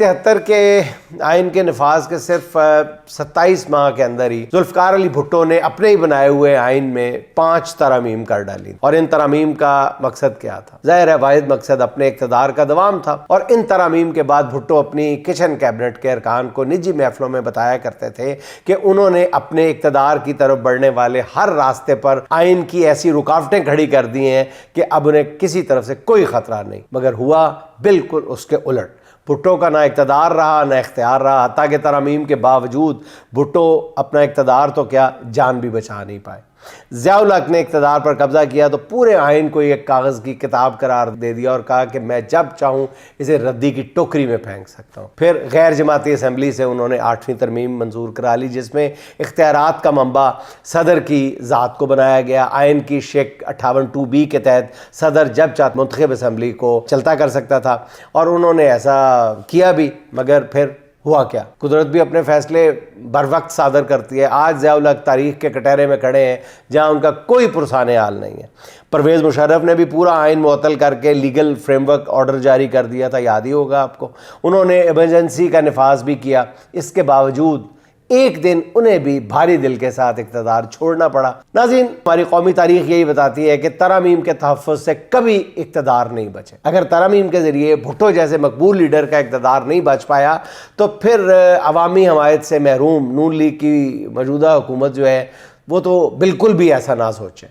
73 کے آئین کے نفاذ کے صرف 27 ماہ کے اندر ہی ذوالفقار علی بھٹو نے اپنے ہی بنائے ہوئے آئین میں 5 ترامیم کر ڈالی، اور ان ترامیم کا مقصد کیا تھا؟ ظاہر ہے واحد مقصد اپنے اقتدار کا دوام تھا، اور ان ترامیم کے بعد بھٹو اپنی کچن کیبنٹ کے ارکان کو نجی محفلوں میں بتایا کرتے تھے کہ انہوں نے اپنے اقتدار کی طرف بڑھنے والے ہر راستے پر آئین کی ایسی رکاوٹیں کھڑی کر دی ہیں کہ اب انہیں کسی طرف سے کوئی خطرہ نہیں، مگر ہوا بالکل اس کے الٹ۔ بھٹو کا نہ اقتدار رہا نہ اختیار رہا، حتیٰ کہ ترامیم کے باوجود بھٹو اپنا اقتدار تو کیا جان بھی بچا نہیں پائے۔ ضیاء الحق نے اقتدار پر قبضہ کیا تو پورے آئین کو ایک کاغذ کی کتاب قرار دے دیا اور کہا کہ میں جب چاہوں اسے ردی کی ٹوکری میں پھینک سکتا ہوں۔ پھر غیر جماعتی اسمبلی سے انہوں نے 8ویں ترمیم منظور کرا لی، جس میں اختیارات کا منبع صدر کی ذات کو بنایا گیا۔ آئین کی شق 58(2)B کے تحت صدر جب چاہتا منتخب اسمبلی کو چلتا کر سکتا تھا، اور انہوں نے ایسا کیا بھی، مگر پھر ہوا کیا؟ قدرت بھی اپنے فیصلے بر وقت صادر کرتی ہے۔ آج ضیاء الحق تاریخ کے کٹہرے میں کھڑے ہیں جہاں ان کا کوئی پرسان حال نہیں ہے۔ پرویز مشرف نے بھی پورا آئین معطل کر کے لیگل فریم ورک آرڈر جاری کر دیا تھا، یاد ہی ہوگا آپ کو۔ انہوں نے ایمرجنسی کا نفاذ بھی کیا، اس کے باوجود ایک دن انہیں بھی بھاری دل کے ساتھ اقتدار چھوڑنا پڑا۔ ناظرین، ہماری قومی تاریخ یہی بتاتی ہے کہ ترامیم کے تحفظ سے کبھی اقتدار نہیں بچے۔ اگر ترامیم کے ذریعے بھٹو جیسے مقبول لیڈر کا اقتدار نہیں بچ پایا تو پھر عوامی حمایت سے محروم نون لیگ کی موجودہ حکومت جو ہے وہ تو بالکل بھی ایسا نہ سوچے۔